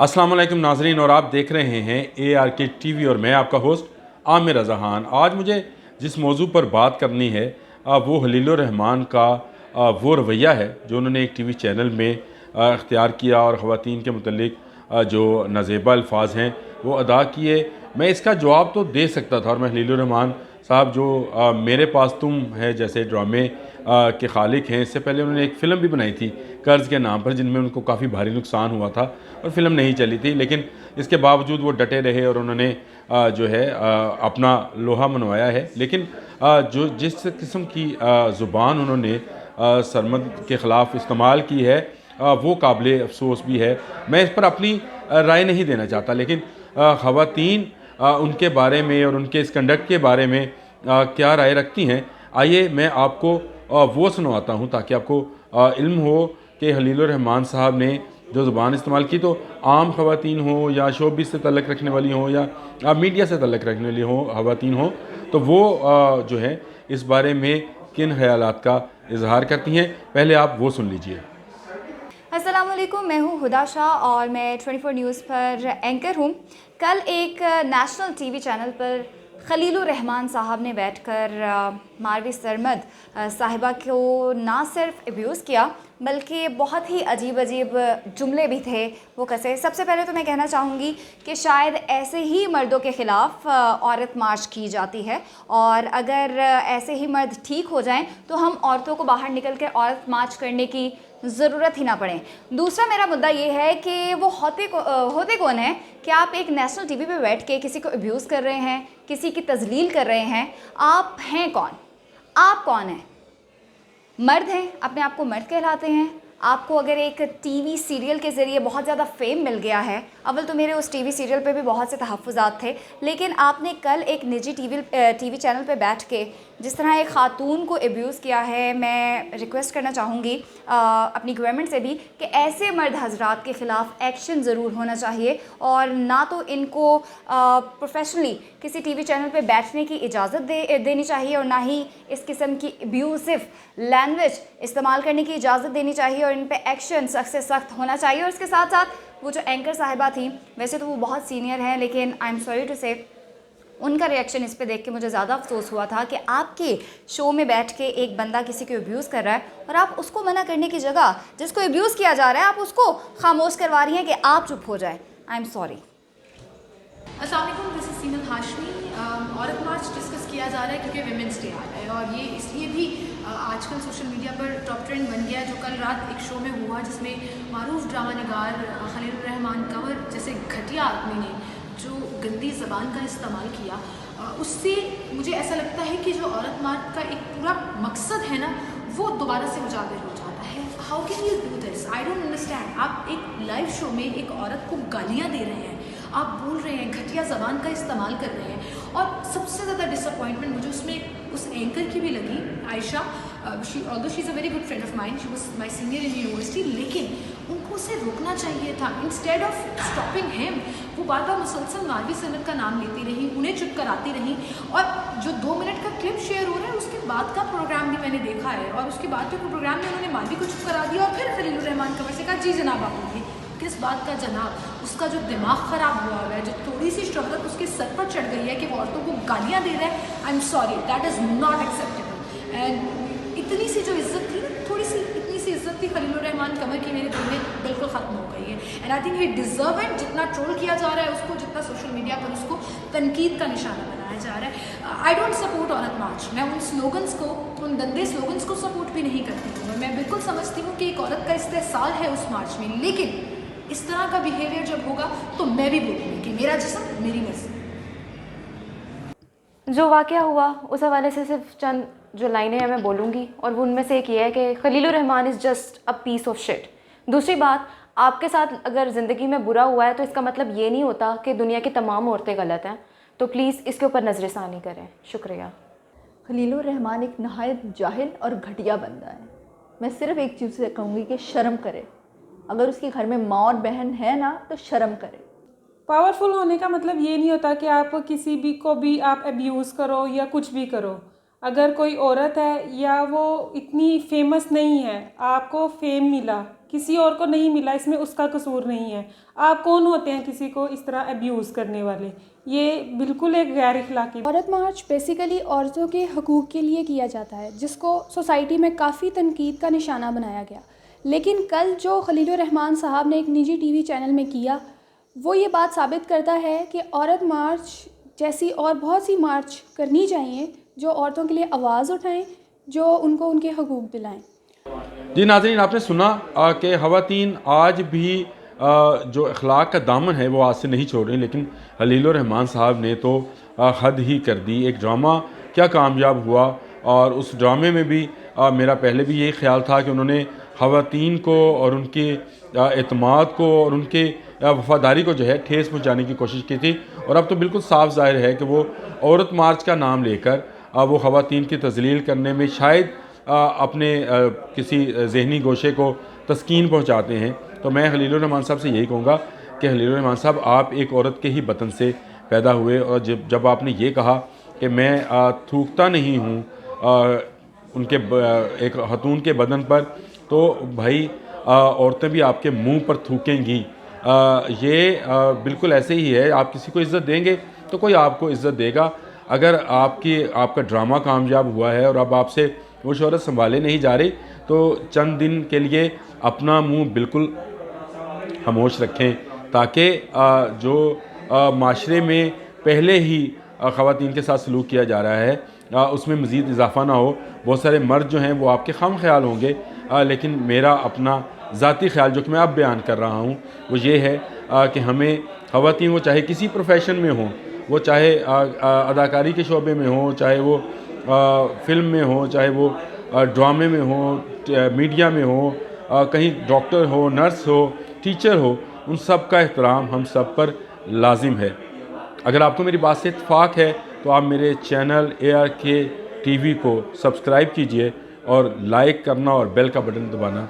अस्सलाम वालेकुम नाजरीन, और आप देख रहे हैं ARK TV और मैं आपका होस्ट आमिर रज़ा खान। आज मुझे जिस मौजू पर बात करनी है वो हलीलुर रहमान का वो रवैया है जो उन्होंने एक TV चैनल में इख्तियार किया और ख़वातीन के मुतल्लिक जो नाज़ेबा अल्फाज हैं वो अदा किए। मैं इसका जवाब तो दे सकता था और मैं हलीलुर रहमान साहब जो मेरे पास तुम है जैसे ड्रामे के खालिक हैं, इससे पहले उन्होंने एक फ़िल्म भी बनाई थी कर्ज़ के नाम पर, जिनमें उनको काफ़ी भारी नुकसान हुआ था और फिल्म नहीं चली थी, लेकिन इसके बावजूद वो डटे रहे और उन्होंने जो है अपना लोहा मनवाया है। लेकिन जो जिस किस्म की ज़ुबान उन्होंने सरमद के ख़िलाफ़ इस्तेमाल की है वो काबिल अफसोस भी है। मैं इस पर अपनी राय नहीं देना चाहता, लेकिन ख़वातीन उनके बारे में और उनके इस कंडक्ट के बारे में क्या राय रखती हैं, आइए मैं आपको वो सुनवाता हूँ ताकि आपको इल्म हो कि हलीलुर रहमान साहब ने जो ज़ुबान इस्तेमाल की, तो आम ख़वातीन हो या शोबिज़ से तल्लक़ रखने वाली हो या मीडिया से तल्लक़ रखने वाली हो ख़वातीन हो, तो वो जो है इस बारे में किन ख़यालात का इजहार करती हैं, पहले आप वो सुन लीजिए। अस्सलाम वालेकुम, मैं हूँ हुदा शाह और मैं 24 न्यूज़ पर एंकर हूँ। कल एक नेशनल टीवी चैनल पर खलीलुर रहमान साहब ने बैठकर मारवी सरमद साहिबा को ना सिर्फ अब्यूज़ किया बल्कि बहुत ही अजीब अजीब जुमले भी थे वो कसे। सबसे पहले तो मैं कहना चाहूँगी कि शायद ऐसे ही मर्दों के ख़िलाफ़ औरत मार्च की जाती है, और अगर ऐसे ही मर्द ठीक हो जाएं तो हम औरतों को बाहर निकल कर औरत मार्च करने की ज़रूरत ही ना पड़े। दूसरा मेरा मुद्दा ये है कि वो होते कौन हैं कि आप एक नेशनल टीवी पे बैठ के किसी को अब्यूज़ कर रहे हैं, किसी की तज़लील कर रहे हैं। आप हैं कौन? आप कौन हैं? मर्द हैं, अपने आप को मर्द कहलाते हैं। आपको अगर एक टीवी सीरियल के ज़रिए बहुत ज़्यादा फेम मिल गया है, अव्वल तो मेरे उस टीवी सीरियल पे भी बहुत से तहफ़्फ़ुज़ात थे, लेकिन आपने कल एक निजी टीवी चैनल पे बैठ के जिस तरह एक ख़ातून को अब्यूज़ किया है, मैं रिक्वेस्ट करना चाहूँगी अपनी गवर्नमेंट से भी कि ऐसे मर्द हज़रात के ख़िलाफ़ एक्शन ज़रूर होना चाहिए, और ना तो इनको प्रोफेशनली किसी टीवी चैनल पे बैठने की इजाज़त देनी चाहिए, और ना ही इस किस्म की अब्यूसिव लैंग्वेज इस्तेमाल करने की इजाज़त देनी चाहिए, और इन पे एक्शन सख्त से सख्त होना चाहिए। और इसके साथ साथ वो जो एंकर साहिबा थी, वैसे तो वो बहुत सीनियर हैं, लेकिन आई एम सॉरी टू से उनका रिएक्शन इस पे देख के मुझे ज़्यादा अफसोस हुआ था कि आपके शो में बैठ के एक बंदा किसी को अब्यूज़ कर रहा है और आप उसको मना करने की जगह जिसको अब्यूज़ किया जा रहा है आप उसको खामोश करवा रही हैं कि आप चुप हो जाए। I am sorry. अस्सलाम वालेकुम, दिस इज़ सीनल हाशमी। औरत मार्च डिस्कस किया जा रहा है क्योंकि विमेंस डे आ रहा है, और ये इसलिए भी आजकल सोशल मीडिया पर टॉप ट्रेंड बन गया है, जो कल रात एक शो में हुआ जिसमें मारूफ ड्रामा निगार खलीलुर रहमान कंवर जैसे घटिया आदमी ने जो गंदी ज़बान का इस्तेमाल किया, उससे मुझे ऐसा लगता है कि जो औरत मार्च का एक पूरा मकसद है ना, वो दोबारा से उजागर हो जाता है। How can you do this? I don't understand. आप एक लाइव शो में एक औरत को गालियाँ दे रहे हैं, आप बोल रहे हैं, घटिया ज़बान का इस्तेमाल कर रहे हैं, और सबसे ज़्यादा डिसअपॉइंटमेंट मुझे उसमें उस एंकर की भी लगी, Ayesha. Although she is a very good friend of mine, she was my senior in university, लेकिन उनको उसे रोकना चाहिए था। इंस्टेड ऑफ स्टॉपिंग हिम, वो बार बार मुसलसल मारवी सरमद का नाम लेती रही, उन्हें चुप कराती रही, और जो 2 मिनट का क्लिप शेयर हो रहा है उसके बाद का प्रोग्राम भी मैंने देखा है, और उसके बाद के प्रोग्राम में उन्होंने मारवी को चुप करा दिया और फिर खलीलुर रहमान कंवर से कहा जी जनाब आप बोलिए। किस बात का जनाब? उसका जो दिमाग ख़राब हुआ हुआ है, जो थोड़ी सी शोहरत उसके सर पर चढ़ गई है कि वो औरतों को गालियाँ दे रहा है, I am sorry, that is not acceptable. And इतनी सी जो इज़्ज़त थी ना, थोड़ी सी इतनी सी इज़्ज़त थी खलीलुर रहमान कंवर की, मेरे दिल में बिल्कुल ख़त्म हो गई है। And I think he deserve it. जितना ट्रोल किया जा रहा है उसको, जितना सोशल मीडिया पर उसको तनकीद का निशाना बनाया जा रहा है। आई डोंट सपोर्ट औरत मार्च। मैं उन स्लोगन्स को, उन गंदे स्लोगन्स को सपोर्ट भी नहीं करती हूँ, और मैं बिल्कुल समझती हूँ कि एक औरत का इस्तेहसाल है उस मार्च में, लेकिन इस तरह का बिहेवियर जब होगा तो मैं भी बोलूँगी कि मेरा जिस्म मेरी मर्ज़ी। जो वाक़या हुआ उस हवाले से सिर्फ चंद जो लाइनें हैं मैं बोलूँगी, और वो उनमें से एक ये है कि Khalilur Rahman is just a piece of shit. दूसरी बात, आपके साथ अगर ज़िंदगी में बुरा हुआ है तो इसका मतलब ये नहीं होता कि दुनिया की तमाम औरतें गलत हैं, तो प्लीज़ इसके ऊपर नज़रसानी करें। शुक्रिया। खलीलुर रहमान एक नहायत जाहिल और घटिया बंदा है। मैं सिर्फ एक चीज़ से कहूँगी कि शर्म करे। अगर उसके घर में माँ और बहन है ना, तो शर्म करे। पावरफुल होने का मतलब ये नहीं होता कि आप किसी भी को भी आप अब्यूज़ करो या कुछ भी करो। अगर कोई औरत है या वो इतनी फेमस नहीं है, आपको फेम मिला, किसी और को नहीं मिला, इसमें उसका कसूर नहीं है। आप कौन होते हैं किसी को इस तरह अब्यूज़ करने वाले? ये बिल्कुल एक गैर इखलाकी। औरत मार्च बेसिकली औरतों के हकूक़ के लिए किया जाता है, जिसको सोसाइटी में काफ़ी तनकीद का निशाना बनाया गया। लेकिन कल जो खलीलुर रहमान साहब ने एक निजी टीवी चैनल में किया, वो ये बात साबित करता है कि औरत मार्च जैसी और बहुत सी मार्च करनी चाहिए जो औरतों के लिए आवाज़ उठाएं, जो उनको उनके हकूक़ दिलाएं। जी नाज़रीन, आपने सुना कि ख़वातीन आज भी जो अखलाक का दामन है वो आज से नहीं छोड़ रही, लेकिन खलीलुर रहमान साहब ने तो हद ही कर दी। एक ड्रामा क्या कामयाब हुआ, और उस ड्रामे में भी मेरा पहले भी यही ख्याल था कि उन्होंने ख़वातीन को और उनके एतमाद को और उनके वफ़ादारी को जो है ठेस पहुँचाने की कोशिश की थी। और अब तो बिल्कुल साफ ज़ाहिर है कि वो औरत मार्च का नाम लेकर वो ख़वातीन की तज़लील करने में शायद अपने किसी जहनी गोशे को तस्कीन पहुँचाते हैं। तो मैं खलीलुर रहमान साहब से यही कहूँगा कि खलीलुर रहमान साहब, आप एक औरत के ही बतन से पैदा हुए, और जब आपने ये कहा कि मैं थूकता नहीं हूँ उनके एक खतून के बदन पर, तो भाई औरतें भी आपके मुंह पर थूकेंगी। ये बिल्कुल ऐसे ही है। आप किसी को इज़्ज़त देंगे तो कोई आपको इज़्ज़त देगा। अगर आपका ड्रामा कामयाब हुआ है और अब आपसे वो शोहरत संभाले नहीं जा रही, तो चंद दिन के लिए अपना मुंह बिल्कुल खामोश रखें, ताकि जो माशरे में पहले ही ख़वातीन के साथ सलूक किया जा रहा है उसमें मज़ीद इजाफ़ा ना हो। बहुत सारे मर्द जो हैं वो आपके खाम ख्याल होंगे, लेकिन मेरा अपना ज़ाती ख्याल जो कि मैं अब बयान कर रहा हूँ वो ये है कि हमें ख़वातीन, वो चाहे किसी प्रोफेशन में हो, वो चाहे अदाकारी के शोबे में हो, चाहे वो फ़िल्म में हो, चाहे वो ड्रामे में हो, मीडिया में हो, कहीं डॉक्टर हो, नर्स हो, टीचर हो, उन सब का एहतराम हम सब पर लाजिम है। अगर आपको मेरी बात से इत्तेफाक है तो आप मेरे चैनल ARK TV को सब्सक्राइब कीजिए और लाइक करना और बेल का बटन दबाना